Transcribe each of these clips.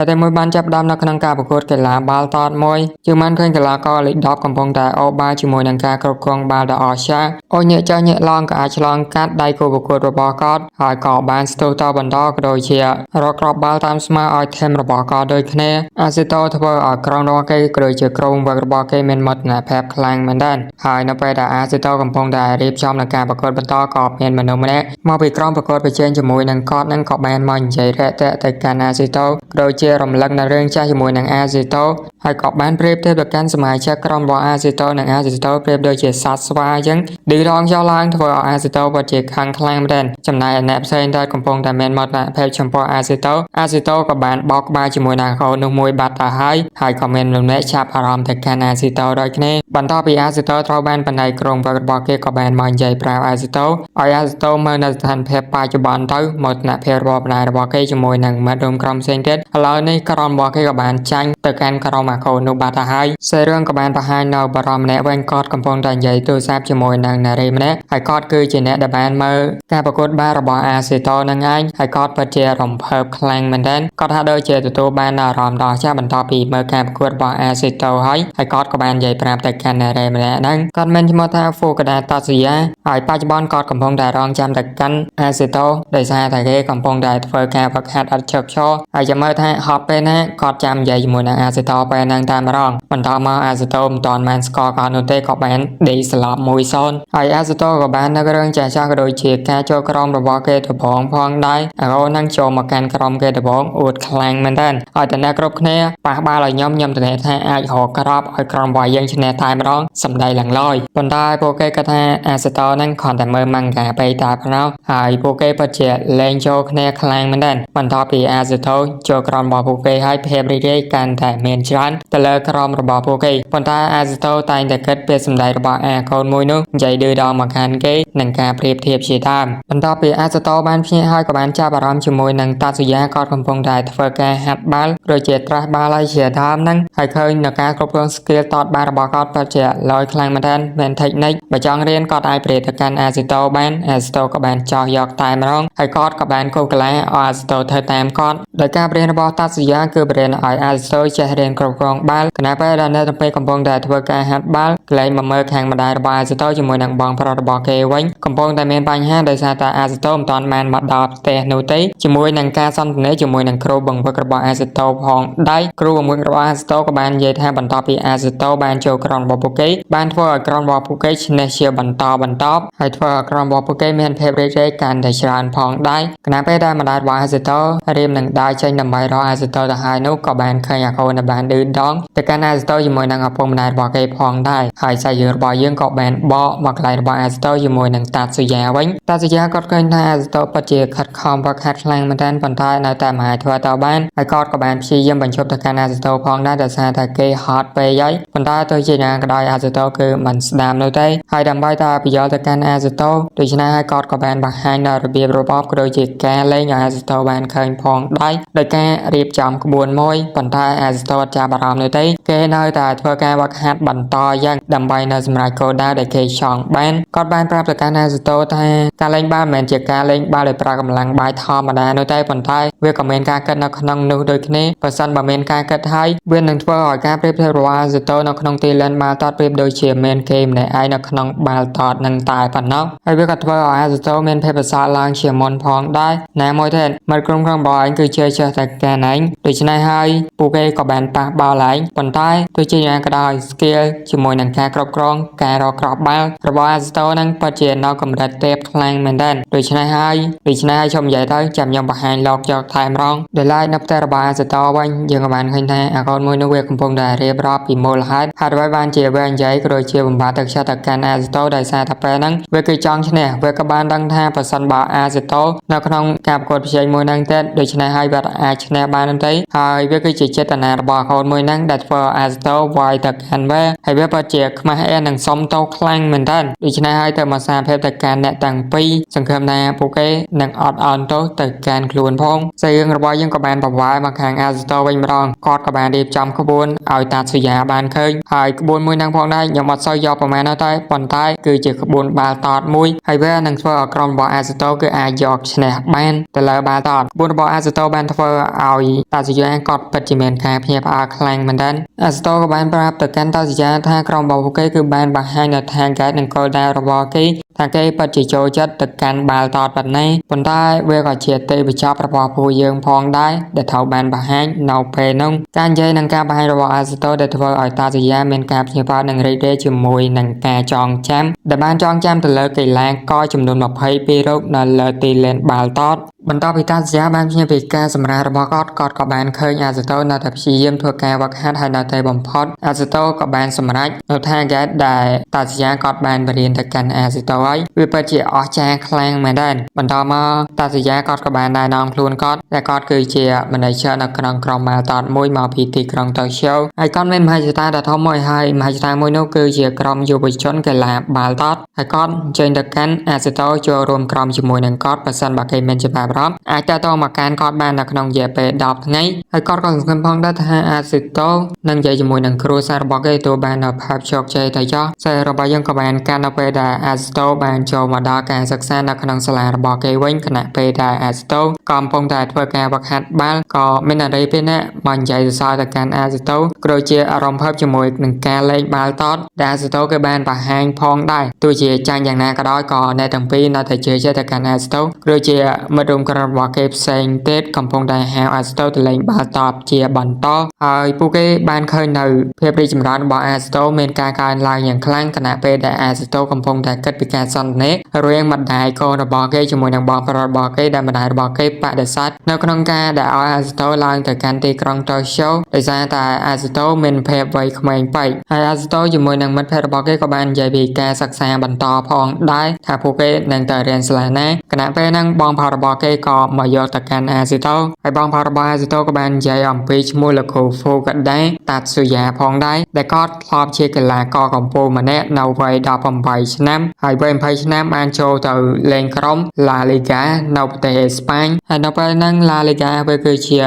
តែមួយបានចាប់ផ្ដើមនៅក្នុងការប្រកួតកីឡាបាល់ទាត់មួយជាងបានឃើញកីឡាករលេខ10កំពុងតែអូសបាល់ជាមួយនឹងការគ្រប់គ្រងបាល់ដ៏អស្ចារ្យអូសញាក់ចាស់ញាក់ឡងក៏អាចឆ្លងកាត់ដៃគូប្រកួតរបស់គាត់ហើយក៏បានស្ទុះតបន្តក៏ដូចជារកគ្រាប់បាល់តាមស្មាឲ្យថេមរបស់គាត់ដូចគ្នាអាស៊ីតូធ្វើឲ្យក្រុមរបស់គេក៏ដូចជាក្រុមវឹករបស់គេមានមោទនភាពខ្លាំងមែនទែនហើយនៅពេលដែលអាស៊ីតូកំពុងតែរៀបចំនឹងការប្រកួតបន្តក៏មានមនុស្សម្នាក់មកពីក្រុមប្រកួតប្រជែងជាមួយនឹងគាត់នឹងក៏បានមកនិយាយរាក់ទាក់ទៅកាន់អាស៊ីតូក៏ដូចជារំលឹកនៅរឿងចាស់ជាមួយនឹងអាស៊ីតូហើយក៏បានប្រៀបធៀបទៅកាន់សមាជិកក្រុមរបស់អាស៊ីតូនិងអាស៊ីតូប្រៀបដូចជាសត្វស្វាអញ្ចឹងឌីរងចុះឡើងធ្វើឲ្យអាស៊ីតូពិតជាខឹងខ្លាំងមែនទែនចំណែកអ្នកផ្សេងទៀតកំពុងតែមានមោទនភាពចំពោះអាស៊ីតូក៏បានបោកក្បាលជាមួយនឹងកូននោះមួយបាត់ទៅហើយក៏មានលោកអ្នកចាប់អារម្មណ៍ទៅកាន់អាស៊ីតូដូចគ្នាបន្ទាប់ពីអាស៊ីតូត្រូវបានបណ្ដៃក្រុមរបស់គេក៏បានមកនិយាយប្រាប់អាស៊ីតូឲ្យអាស៊ីតូមើលនៅស្ថានភាពបច្ចុប្បន្នទៅមោទនភាពរបស់គេជាមួយនឹងមិត្តរួមក្រុមផ្សេងទៀតឥឡូវនេះក្រុមរបស់គេក៏បានចាញ់ទៅកាន់ក្រុមអាកូននោះបាត់ទៅហើយសេរឿងក៏បានបង្ហាញនៅបរិមម្នាក់វិញគាត់កំពុងតែនិយាយទូរស័ព្ទជាមួយនឹងនារីម្នាក់ហើយគាត់គឺជាអ្នកដែលបានមើលការប្រកួតបាល់របស់អាស៊ីតូនឹងឯងហើយគាត់ពិតជារំភើបខ្លាំងមែនទែនគាត់ថាដូចជាទទួលបានអារម្មណ៍ដ៏ចាស់បន្ទាប់ពីមើលការប្រកួតរបស់អាស៊ីតូហើយគាត់ក៏បាននិយាយប្រាប់ទៅកាន់នារីម្នាក់ហ្នឹងគាត់មានឈ្មោះថាហ្វូកាដាតាស៊ីយ៉ាហើយបច្ចុប្បន្នគាត់កំពុងតែរងចាំទៅកាន់អាស៊ីតូដោយសារតែគេកំពុងតែធ្វើការហ្វឹកហាត់ឥតឈប់ឈរហើយចាំមើលថាហត់ពេលណាគាត់ចាំនិយាយជាមួយនឹងអាស៊ីតូពេលហ្នឹងតែម្ដងបន្តមកអាស៊ីតូមិនទាន់បានស្គាល់គាត់នោះទេក៏បានដេកស្លាប់ 1-0 ហើយអាស៊ីតូក៏បាននឹករឿងចាស់ៗក៏ដូចជាការចូលក្រុមរបស់គេទៅផងដែរអារ៉ូនឹងចូលមកកាន់ក្រុមគេទៅអួតខ្លាំងមែនទែនហើយតែអ្នកគ្រប់គ្នាប៉ះបាល់ឲ្យខ្ញុំទៅថាអាចរកក្របឲ្យក្រុមរបស់យើងឈ្នះតែម្ដងសម្ដីឡើងលយប៉ុន្តែពួកគេក៏ថាអាស៊ីតូនឹងគ្រាន់តែមើលម៉ាំងកាពេកតែប៉ុណ្ណោះហើយពួកគេពិតជាលែងចូលគ្នាខ្លាំងមែនទែនបន្ទាប់ពីអាស៊ីតូចូលក្រុមរបស់ពួកគេហើយភាពរីករាយកាន់តែមានច្រើនទៅលើក្រុមរបស់ពួកគេប៉ុន្តែអាស៊ីតូតែងតែគិតពីសម្ដីរបស់អាកូនមួយនោះនិយាយឌឺដល់មកខានគេនឹងការប្រៀបធៀបជាដើមបន្ទាប់ពីអាស៊ីតូបានភ្ញាក់ហើយក៏បានចាប់អារម្មណ៍ជាមួយនឹងតាស៊ូយ៉ាគាត់កំពុងតែធ្វើការហាត់បាល់ដូចជាត្រាស់បាល់ហើយជាដើមហ្នឹងហើយឃើញនៅការគ្រប់គ្រង skill តតបាល់របស់គាត់ពិតជាលយខ្លាំងមែនទែនមាន technique បើចង់រៀនគាត់អាចប្រេទៅកាន់អាស៊ីតូបានអាស៊ីតូក៏បានចោះយកតែម្ដងហើយគាត់ក៏បានកូកលាឲ្យអាស៊ីតូធ្វើតាមគាត់ដោយការរៀនរបស់តាស៊ូយ៉ាគឺរៀនឲ្យអាស៊ីតូចេះរៀនគ្រប់គ្រងបាល់ខណៈពេលដែលនៅទៅពេលកំពុងតែធ្វើការហាត់បាល់ក្លែងមកមើលខាងម្ដាយរបស់អាស៊ីតូជាមួយនឹងបងប្រុសរបស់គេវិញកំពុងតែមានបញ្ហាដោយសារតែអាស៊ីតូមិនទាន់បានមកដល់ផ្ទះនោះទេជាមួយនឹងការសន្ទនាជាមួយនឹងគ្រូបង្វឹករបស់អាស៊ីតូផងដែរគ្រូបង្វឹករបស់អាស៊ីតូក៏បាននិយាយថាបន្ទាប់ពីអាស៊ីតូបានចូលក្រុមរបស់ពួកគេបានធ្វើឲ្យក្រុមរបស់ពួកគេឈ្នះជាបន្តហើយធ្វើឲ្យក្រុមរបស់ពួកគេមានភាពរីករាយកាន់តែច្រើនផងដែរខណៈពេលដែលម្ដាយរបស់អាស៊ីតូរៀមនឹងដើរចេញដើម្បីរកអាស៊ីតូទៅហើយនោះក៏បានឃើញអាកូនបានឌឺដងទៅកាន់អាស៊ីតូជាមួយនឹងឪពុកម្ដាយរបស់គេផងដែរហើយសាច់រឿងរបស់យើងក៏បានបកមកកន្លែងរបស់អាស៊ីតូជាមួយនឹងតាស៊ូយ៉ាវិញតាស៊ូយ៉ាគាត់ឃើញថាអាស៊ីតូពិតជាខិតខំវឹកហាត់ខ្លាំងមែនទែនប៉ុន្តែនៅតែមិនអាចធ្វើទៅបានហើយគាត់ក៏បានព្យាយាមបញ្ឈប់ទៅកាន់អាស៊ីតូផងដែរដោយសារតែគេហត់ពេកហើយប៉ុន្តែទោះជាយ៉ាងក៏ដោយអាស៊ីតូគឺមិនស្ដាប់នោះទេហើយដើម្បីតែបញ្យល់ទៅកាន់អាស៊ីតូដូច្នេះហើយគាត់ក៏បានបង្ហាញនៅរបៀបរបបក៏ដូចជាការលេងឲ្យអាស៊ីតូបានឃើញផងដែរដោយការរៀបចំក្បួនមួយប៉ុន្តែអាស៊ីតូអត់ចាប់អារម្មណ៍នោះទេគេនៅតែធ្វើការវឹកហាត់បន្តយ៉ាងដើម្បីនៅសម្រាប់គោលដៅដែលគេចង់បានគាត់បានប្រាប់ទៅកាន់អាស៊ីតូថាការលេងបាល់មិនមែនជាការលេងបាល់ដោយប្រើកម្លាំងបាយធម្មតានោះទេប៉ុន្តែវាក៏មានការគិតនៅក្នុងនោះដូចគ្នាបើសិនបើមានការគិតហើយវានឹងធ្វើឲ្យការប្រៀបធៀបរបស់អាស៊ីតូនៅក្នុងទីលានបាល់ទាត់ប្រៀបដូចជាមានគេម្នាក់ឯងនៅក្នុងបាល់ទាត់នឹងតែប៉ុណ្ណោះហើយវាក៏ធ្វើឲ្យអាស៊ីតូមានភាពប្រសើរឡើងជាមុនផងដែរណាមួយទៀតមិត្តក្រុមរបស់ឯងគឺជឿចេះតែការឯងដូច្នេះហើយពួកគេក៏បានប៉ះបាល់ឯងប៉ុន្តែទោះជាយ៉ាងក៏ដោយ skill ជាមួយនឹងការគ្រប់គ្រងការរកគ្រាប់បាល់របស់អាស៊ីតូនឹងពិតជានៅកម្រិតទាបខ្លាំងមែនទែនដូច្នេះហើយខ្ញុំនិយាយទៅចាំខ្ញុំបង្ហាញលោកយកថែមរងដែលឡាយនៅផ្ទះរបស់អាស៊ីតូវិញយើងក៏បានឃើញថាអាកូនមួយនោះវាកំពុងតែរៀបរាប់ពីមូលហេតុហើយបានជាវានិយាយក៏ដូចជាបំបត្តិទឹកចិត្តទៅកាន់អាស៊ីតូដោយសារតែពេលហ្នឹងវាគឺចង់ឈ្នះវាក៏បានដឹងថាប្រសិនបើអាស៊ីតូនៅក្នុងការប្រកួតប្រជែងមួយហ្នឹងទៀតដូច្នេះហើយវាអាចឈ្នះបានទេហើយវាគឺជាចេតនារបស់កូនមួយហ្នឹងដែលធ្វើអាស៊ីតូវាយទៅកាន់វាហើយវាពិតជាខ្មាស់អែននឹងសុំតោខ្លាំងមែនតើដូច្នេះហើយទៅមកសារភាពទៅកាន់អ្នកទាំងពីរសង្ឃឹមថាពួកគេនឹងអត់អន់ទោសទៅកាន់ខ្លួនផងសាររឿងរបស់យើងក៏បានប្រវាយមកខាងអាស៊ីតូវិញម្ដងគាត់ក៏បានរៀបចំក្បួនឲ្យតាស៊ូយ៉ាបានឃើញហើយក្បួនមួយហ្នឹងផងដែរខ្ញុំអត់សូវយកប្រមាណនោះតែប៉ុន្តែគឺជាក្បួនបាល់ទាត់មួយហើយវានឹងធ្វើឲ្យក្រុមរបស់អាស៊ីតូគឺអាចយកឈ្នះបានទៅលើបាល់ទាត់ក្បួនរបស់អាស៊ីតូបានធ្វើឲ្យ តាសយាក៏ពិតជាមានការភ្ញាក់ផ្អើលខ្លាំងមែនទែនអាស្តូក៏បានប្រាប់ទៅកាន់តាសយាថាក្រុមរបស់ពួកគេគឺបានបង្ហាញនៅថាកែតនិងគោលដៅរបស់គេថាគេពិតជាចូលចិត្តទៅកាន់បាល់តតប៉ុណ្ណេះប៉ុន្តែវាក៏ជាទេពបញ្ចប់របស់ពួកយើងផងដែរដែលត្រូវបានបង្ហាញនៅពេលនោះការនិយាយនឹងការបង្ហាញរបស់អាស្តូដែលធ្វើឲ្យតាសយាមានការភ្ញាក់ផ្អើលនិងរីករាយជាមួយនឹងការចងចាំដែលបានចងចាំទៅលើកីឡាករចំនួន22រូបនៅលើទីលានបាល់តតបន្ទាប់ពីតាសយាបានភ្ញាក់ពីការសម្រាករបស់គាត់ក៏បានឃើញអាស្តូនៅតែព្យាយាមធ្វើការវឹកហាត់ហើយនៅតែបំផុតអាស្តូក៏បានសម្រេចនៅថាកែតដែលតាសយាគាត់បានបរៀនទៅកាន់អាស្តូហើយវាពិតជាអស្ចារ្យខ្លាំងមែនទែនបន្តមកតាសយាគាត់ក៏បានណែនាំខ្លួនគាត់ដែលគាត់គឺជា manager នៅក្នុងក្រុមបាល់តតមួយមកពីទីក្រុងតូក្យូហើយគាត់មានមហិច្ឆតាដ៏ធំមួយហើយមហិច្ឆតាមួយនោះគឺជាក្រុមយុវជនកីឡាបាល់តតហើយគាត់ចេញទៅកាន់អាស្តូចូលរួមក្រុមជាមួយនឹងគាត់បើសិនបើគេមានច្បាប់រ៉បអាចតមកកាន់គាត់បាននៅក្នុងរយៈពេល10ថ្ងៃហើយគាត់ក៏សង្ឃឹមផងដែរថាអាស្តូនឹងនិយាយជាមួយនឹងគ្រួសាររបស់គេទទួលបាននៅភាពជោគជ័យទៅចុះសាររបស់យើងក៏បានកាន់នៅពេលដែលអាស្តូបានចូលមកដល់ការសិក្សានៅក្នុងសាលារបស់គេវិញខណៈពេលដែលអាស្តូកំពុងតែធ្វើការវឹកហាត់បាល់ក៏មានអរិយពីអ្នកបាននិយាយសរសើរទៅកាន់អាស្តូក៏ជាអារម្មណ៍ភ័ព្វជាមួយនឹងការលេងបាល់តតដែលអាស្តូគេបានបង្ហាញផងដែរទោះជាចាញ់យ៉ាងណាក៏ដោយក៏អ្នកទាំងពីរនៅតែជឿជាក់ទៅកាន់អាស្តូក៏ជាមិត្តរួមក្រុមរបស់គេផ្សេងទៀតកំពុងតែហៅអាស្តូទៅលេងបាល់តបជាបន្តហើយពួកគេបានឃើញនៅភាពរីកចម្រើនរបស់អាស្តូមានការកើនឡើងយ៉ាងខ្លាំងខណៈពេលដែលអាស្តូកំពុងតែគិតពីការសន្ទនារវាងម្ដាយកូនរបស់គេជាមួយនឹងបងប្រុសរបស់គេដែលម្ដាយរបស់គេបដិសេធនៅក្នុងការដែលឲ្យអាស្តូឡើងទៅកាន់ទីក្រុងតូក្យូដោយសារតែអាស្តូមានភាពវ័យក្មេងពេកហើយអាស្តូជាមួយនឹងមិត្តភ័ក្តិរបស់គេក៏បាននិយាយពីការសិក្សាបន្តផងដែរថាពួកគេនឹងទៅរៀនសាលាណាខណៈពេលហ្នឹងបងប្រុសរបស់គេក៏មកយកទៅកាន់អាស្តូហើយបងប្រុសរបស់អាស្តូក៏បាននិយាយអំពីឈ្មោះលោកគ្រូហ្វូកាដាតាត់ស៊ូយ៉ាផងដែរដែលគាត់ធ្លាប់ជាកីឡាករកំពូលម្នាក់នៅវ័យ18ឆ្នាំហើយវ័យ20ឆ្នាំបានចូលទៅលេងក្រុម La Liga នៅប្រទេសអេស្ប៉ាញហើយនៅពេលហ្នឹង La Liga វាគឺជា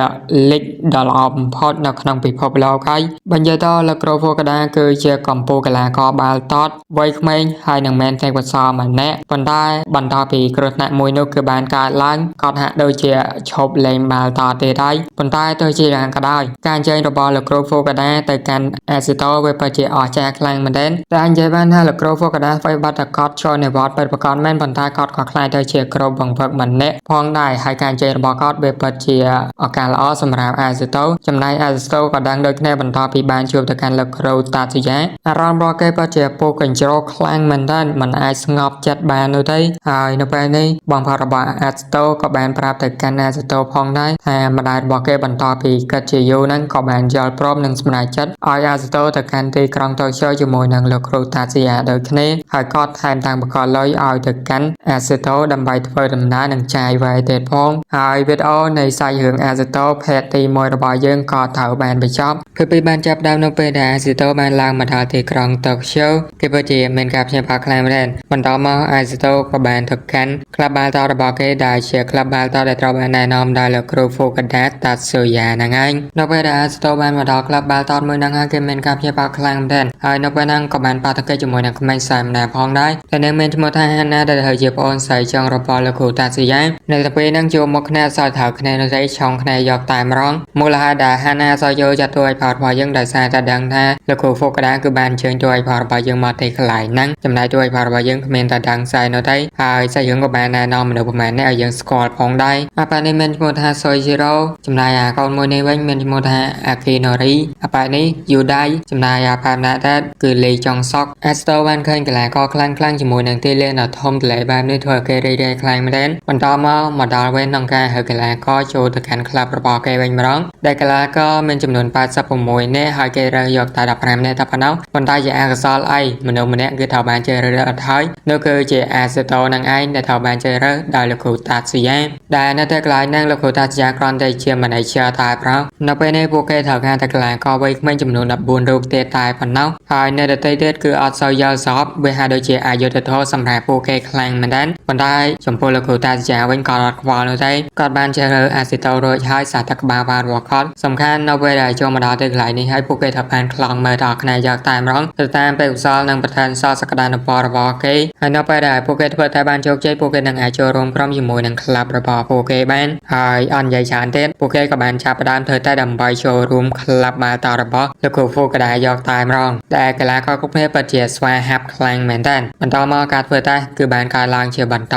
លីកដ៏ល្អបំផុតនៅក្នុងពិភពលោកហើយបញ្ជាក់ទៅលោកគ្រូហ្វូកាដាគឺជាកំពូលកីឡាករបាល់ទាត់វ័យក្មេងហើយនឹងមានទេពកោសល្យម្នាក់ប៉ុន្តែបន្ទាប់ពីគ្រោះថ្នាក់មួយនោះគឺបានកើតឡើងគាត់ហាក់ដូចជាឈប់លេងបាល់ទាត់ទៀតហើយប៉ុន្តែទោះជាយ៉ាងក៏ដោយការអញ្ជើញរបស់លោកគ្រូហ្វូកាដាទៅកាន់អាស្តូវាពិតជាអស្ចារ្យខ្លាំងមែនទែនតែនិយាយបានថាលោកគ្រូហ្វូកាដាស្វ័យបាត់តែគាត់ចូលនិវត្តន៍ពិតប្រាកដមែនប៉ុន្តែគាត់ក៏ខ្លាចទៅជាគ្រូបង្វឹកម្នាក់ផងដែរហើយការអញ្ជើញរបស់គាត់វាពិតជាឱកាសល្អសម្រាប់អាស្តូចំណែកអាស្តូក៏ដឹងដូចគ្នាបន្ទាប់ពីបានជួបទៅកាន់លោកគ្រូតាស៊ូយ៉ាអារម្មណ៍របស់គេពិតជាពុះកញ្ជ្រោលខ្លាំងមែនទែនមិនអាចស្ងប់ចិត្តបាននោះទេហើយនៅពេលនេះបងប្រុសរបស់អាស្តូក៏បានប្រាប់ទៅកាន់អាស្តូផងដែរថាម្ដាយរបស់គេបន្តពីគិតជាយូរហ្នឹងក៏បានយល់ព្រមនិងសម្រេចចិត្តឲ្យអាស្តូទៅកាន់ទីក្រុងតូក្យូជាមួយនឹងលោកគ្រូតាស៊ូយ៉ាដូចគ្នាហើយគាត់ថែមទាំងបង្កលុយឲ្យទៅកាន់អាស្តូដើម្បីធ្វើដំណើរនិងចាយវាយទៀតផងហើយវីដេអូនៃសាច់រឿងអាស្តូភេទទី1របស់យើងក៏ត្រូវបានបញ្ចប់គឺពីបានចាប់ដើមនៅពេលដែលអាស្តូបានឡើងមកដល់ទីក្រុងតូក្យូគេពិតជាមានការភ្ញាក់ផ្អើលខ្លាំងមែនបន្តមកអាស្តូក៏បានទៅកាន់ក្លឹបបាល់ទាត់របស់គេដែលជាក្លឹបបាល់ទាត់ដែលត្រូវបានណែនាំដោយលោកគ្រូហ្វូកាដាតាស៊ូយ៉ាហ្នឹងឯងនៅពេលដែលអាស្តូបានមកដល់ក្លឹបបាល់ទាត់មួយហ្នឹងហើយគេមានការភ្ញាក់ផ្អើលខ្លាំងមែនហើយនៅពេលហ្នឹងក៏បានប៉ះទង្គិចជាមួយនឹងក្មេងស្រីម្នាក់ផងដែរដែលនាងមានឈ្មោះថាហាណាដែលជាប្អូនស្រីចុងរបស់លោកគ្រូតាស៊ូយ៉ានៅតែពេលហ្នឹងជួបមកគ្នាសើចត្រូវគ្នានៅស្អីឆុងគ្នាយកតែម្ដងមូលហេតុដែលហាណាសើចយកចាត់ទួយផោតរបស់យើងដោយសារតែដឹងថាលោកគ្រូហ្វូកាដាគឺបានជើញទួយផោតរបស់យើងមកទីកន្លែងហ្នឹងចំណែកទួយផោតរបស់យើងគ្មានតែដឹងស្អីនៅទេហើយសាច់រឿងក៏បានណែនាំមនុស្សប្រហែលនេះឲ្យយើងស្គាល់ផងដែរអាប៉ានេះមានឈ្មោះថាសូយជីរ៉ូចំណែកអាកូនមួយនេះវិញមានឈ្មោះថាអាគីណូរីអាប៉ានេះយូដៃចំណែកអាប៉ាម្នាក់ទៀតគឺលីចុងសុកអាស្តូបានឃើញកីឡាករខ្លាំងៗជាមួយនឹងទីលានដ៏ធំទូលាយបែបនេះធ្វើឲ្យគេរីករាយខ្លាំងមែនទែនបន្តមកដល់វិញក្នុងការហៅកីឡាករចូលទៅកាន់ក្លឹបរបស់គេវិញម្ដងដែលកីឡាករមានចំនួន86នាក់ហើយគេរើសយកតែ15នាក់តែប៉ុណ្ណោះប៉ុន្តែជាអកុសលអីមនុស្សម្នាក់គឺត្រូវបានជ្រើសរើសអត់ហើយនោះគឺជាអាស្តូនឹងឯងដែលត្រូវបានជ្រើសរើសដោយលោកគ្រូតាស៊ូយ៉ាដែលនៅតែកន្លែងហ្នឹងលោកគ្រូតាស៊ូយ៉ាគ្រាន់តែជា manager តែប៉ុណ្ណោះនៅពេលនេះពួកគេត្រូវការតែកីឡាករវ័យក្មេងចំនួន14រូបទៀតតែប៉ុណ្ណោះហើយនៅដទៃទៀតគឺអត់សូវយល់សពវាហាក់ដូចជាអយុត្តិធម៌សម្រាប់ពួកគេខ្លាំងមែនទែន ប៉ុន្តែចំពោះលោកគ្រូតាជាវិញក៏អត់ខ្វល់នោះទេគាត់បានជ្រើសរើសអាស៊ីតូរួចហើយសាតក្បាលបានរបស់គាត់សំខាន់នៅពេលដែលចូលមកដល់ទីកន្លែងនេះហើយពួកគេថាបានខ្លាំងមើលដល់ផ្នែកយកតែម្ដងទៅតាមពេលកសលនិងប្រធានសសក្តានុពលរបស់គេហើយនៅពេលដែលពួកគេធ្វើតែបានជោគជ័យពួកគេនឹងអាចចូលរួមក្រុមជាមួយនឹងក្លាប់របស់ពួកគេបានហើយអត់និយាយច្រើនទៀតពួកគេក៏បានចាប់ផ្ដើមធ្វើតែដើម្បីចូលរួមក្លាប់បាល់តរបស់លោកគ្រូហ្វូកាដាយកតែម្ដងដែលកីឡាករគ្រប់គ្នាពិតជាស្វាហាប់ខ្លាំងមែនទែនបន្តមកការធ្វើតែគឺបានកើនឡើងជាបន្ត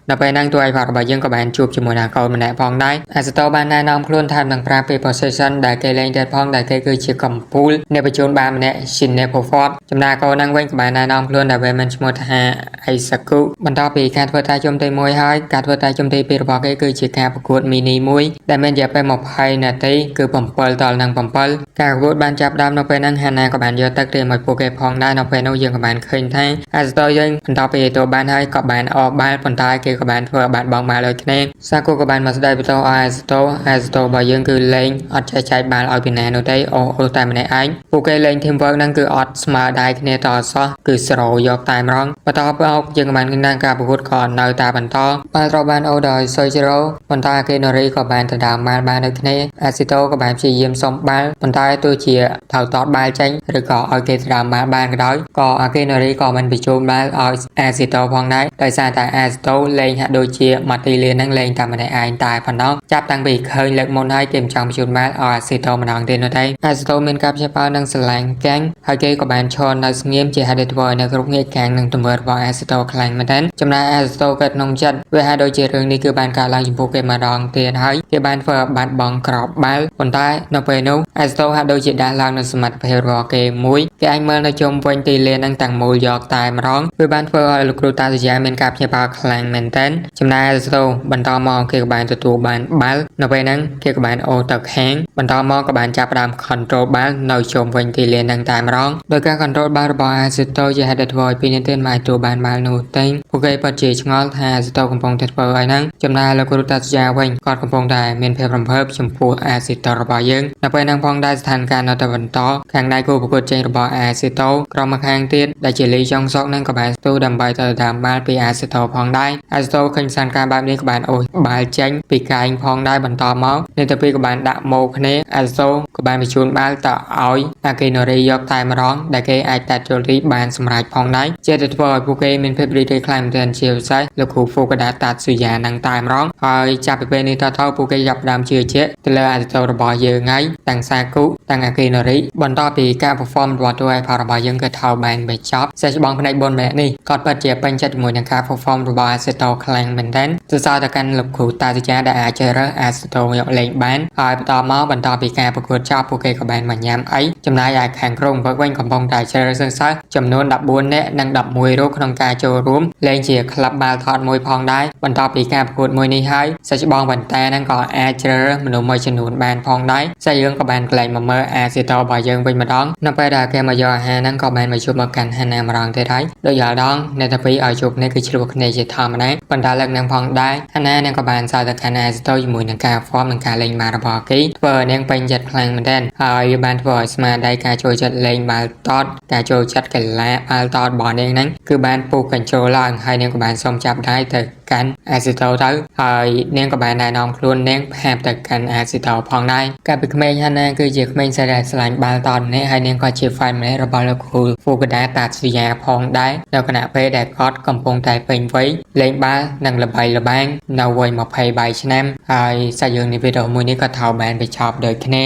នៅពេលហ្នឹងតួឯករបស់យើងក៏បានជួបជាមួយនឹងកូនម្នាក់ផងដែរអាសតូបានណែនាំខ្លួនថានឹងប្រើពី position ដែលគេលេងទៀតផងដែលគេគឺជាកំពូលអ្នកបញ្ជូនបាល់ម្នាក់ Shinepofort ចំណែកកូនហ្នឹងវិញក៏បានណែនាំខ្លួនដែលវាមានឈ្មោះថា Aisaku បន្ទាប់ពីការធ្វើតែជុំទី1ហើយការធ្វើតែជុំទី2របស់គេគឺជាការប្រកួត mini មួយដែលមានរយៈពេល20នាទីគឺ7 ដល់នឹង7ការប្រកួតបានចាប់ផ្ដើមនៅពេលហ្នឹងហាណាក៏បានយកទឹកត្រៀមឲ្យពួកគេផងដែរនៅពេលនោះយើងក៏បានឃើញថាអាសតូយើងបន្ទាប់ពីទទួលបានហើយក៏បានអបបាល់ប៉ុន្តែគេក៏បានធ្វើឲ្យបាត់បង់បាល់ដូចគ្នាសាគូក៏បានមកស្ដីបន្ទោសអាសតូរបស់យើងគឺលេងអត់ចេះចែកបាល់ឲ្យពីណានោះទេអូតែម្នាក់ឯងពួកគេលេង teamwork ហ្នឹងគឺអត់ស្មើដៃគ្នាតសោះគឺស្រោយកតែម្ដងបន្តមកយើងក៏បានឃើញថាការប្រកួតក៏នៅតែបន្តបាល់ត្រូវបានអូដោយសុយជីរ៉ូប៉ុន្តែអាកេណូរីក៏បានទៅដើមបាល់បានដូចគ្នាអាស៊ីតូក៏បានព្យាយាមសុំបាល់ប៉ុន្តែទោះជាត្រូវតតបាល់ចេញឬក៏ឲ្យគេទៅដើមបាល់បានក៏ដោយក៏អាកេណូរីក៏មិនបញ្ជូនបាល់ឲ្យអាស៊ីតូផងដែរដោយសារតែអាស៊ីតូលេងហាក់ដូចជាម៉ាទីលៀនហ្នឹងលេងតែម្នាក់ឯងតែប៉ុណ្ណោះចាប់តាំងពីឃើញលើកមុនហើយគេមិនចង់បញ្ជូនបាល់ឲ្យអាស៊ីតូម្ដងទៀតនោះទេអាស៊ីតូមានការព្យាបាលនិងស្រឡាញ់កាំងហើយគេក៏បានឈរនៅស្ងៀមជាហេតុធ្វើឲ្យនៅគ្រប់ងាយកាំងនិងទង្វើរបស់អាស៊ីតូខ្លាំងមែនទែនចំណែកអាស៊ីតូកើតក្នុងចិត្តវាហាក់ដូចជារឿងនេះគឺបានកើតឡើងចំពោះគេម្ដងទៀតហើយគេបានធ្វើឲ្យបាត់បង់ក្របបាល់ប៉ុន្តែនៅពេលនោះអាស៊ីតូហាក់ដូចជាដាស់ឡើងនូវសមត្ថភាពរបស់គេមួយគេអាចមើលនៅជុំវិញទីលាននឹងទាំងមូលយកតែម្ដងវាបានធ្វើឲ្យលោកគ្រូតាសយាមានការព្យាបាលខ្លាំងមែនទែនចំណែកអាស៊ីតូបន្តមកគេក៏បានទទួលបានបាល់នៅពេលហ្នឹងគេក៏បានអូទៅខាងបន្តមកក៏បានចាប់ផ្ដើម control បាល់នៅជុំវិញទីលាននឹងតែម្ដងដោយការ control បាល់របស់អាស៊ីតូជាហេតុធ្វើឲ្យពីនេះទៀតមិនអាចទទួលបានបាល់នោះទេពួកគេពិតជាឆ្ងល់ថាអាស៊ីតូកំពុងតែធ្វើឲ្យហ្នឹងចំណែកលោកគ្រូតាសយាវិញគាត់កំពុងតែមានភាពរំភើបចំពោះអាស៊ីតូរបស់យើងនៅពេលហ្នឹងផងដែរស្ថានភាពនៅតែបន្តខាងដៃគូប្រកួតចេញរបស់អាស៊ីតូក្រុមមកខាងទៀតដែលជាលីចុងសុកនឹងក៏បានស្ទុះដើម្បីទៅតាមបាល់ពីអាស៊ីតូផងដែរអាស៊ីតូឃើញស្ថានភាពបែបនេះក៏បានអូសបាល់ចេញពីកែងផងដែរបន្តមកនេះទៅពីក៏បានដាក់ម៉ូគ្នាអាស៊ីតូក៏បានបញ្ជូនបាល់ទៅឲ្យអាកេណូរីយកតែម្ដងដែលគេអាចតាត់ចូលរីបានសម្រេចផងដែរជាទៅធ្វើឲ្យពួកគេមានភាពរីករាយខ្លាំងមែនទែនជាពិសេសលោកគ្រូហ្វូកាដាតាត់ស៊ូយ៉ានឹងតែម្ដងហើយចាប់ពីពេលនេះតទៅពួកគេចាប់ផ្ដើមជឿជាក់ទៅលើអាស៊ីតូរបស់យើងហើយទាំងសាគូទាំងអាកេណូរីបន្តពីការ perform របស់តួឯករបស់យើងគឺថោបានបញ្ចប់សេះច្បងផ្នែក4ម្នាក់នេះគាត់ពិតជាពេញចិត្តជាមួយនឹងការ perform របស់អាស៊ីតូខ្លាំងមែនទែនសរសើរទៅកាន់លោកគ្រូតាសយាដែលអាចជ្រើសរើសអាស៊ីតូយកលេងបានហើយបន្តពីការប្រកួតចប់ពួកគេក៏បានមកញ៉ាំអីចំណែកឯខាងក្រុមវឹកវិញកំពុងតែជ្រើសរើសសិស្សចំនួន14នាក់និង11រូបក្នុងការចូលរួមលេងជាក្លឹបបាល់ទាត់មួយផងដែរបន្តពីការប្រកួតមួយនេះហើយសេះច្បងបន្តែហ្នឹងក៏អាចជ្រើសរើសមនុស្សមួយចំនួនបានផងដែរសេះយើងក៏បានកលែងមកមើលអាស៊ីតូរបស់យើងវិញម្ដងនៅពេលដែលគេមកយកអាហារហ្នឹងក៏បានមកជួបមកកាន់ហាណាម្ដងទៀតហើយដូចយ៉ាងដងអ្នកតាពីឲ្យជួបគ្នាគឺឆ្លោះគ្នាជាធម្មតាប៉ុន្តែលើកនឹងផងដែរហាណានឹងក៏បានសើទៅកាន់អាស៊ីតូជាមួយនឹងការ form និងការលេងបាល់របស់គេធ្វើឲ្យនាងពេញចិត្តខ្លាំងមែនទែនហើយវាបានធ្វើឲ្យស្មារតីការចូលចិត្តលេងបាល់ទាត់ការចូលចិត្តកីឡាបាល់ទាត់របស់នាងហ្នឹងគឺបានពុះកញ្ចូលឡើងហើយនាងក៏បានសុំចាប់ដៃទៅកាន់អាស៊ីតូទៅហើយនាងក៏បានណែនាំខ្លួននាងផាបទៅកាន់អាស៊ីតូផងដែរកាលពីក្មេងហាណាគឺជាក្មេងស្រីដែលស្រឡាញ់បាល់ទាត់ម្នាក់ហើយនាងក៏ជា fan ម្នាក់របស់លោកគ្រូហ្វូកាដាតាសយាផងដែរនៅគណៈពេលដែលគាត់កំពុងតែពេញវ័យលេងបាល់និងល្បីល្បាញនៅវ័យ23ឆ្នាំហើយសាច់រឿងនៃវីដេអូមួយនេះក៏ថោបានបញ្ចប់ដូចគ្នា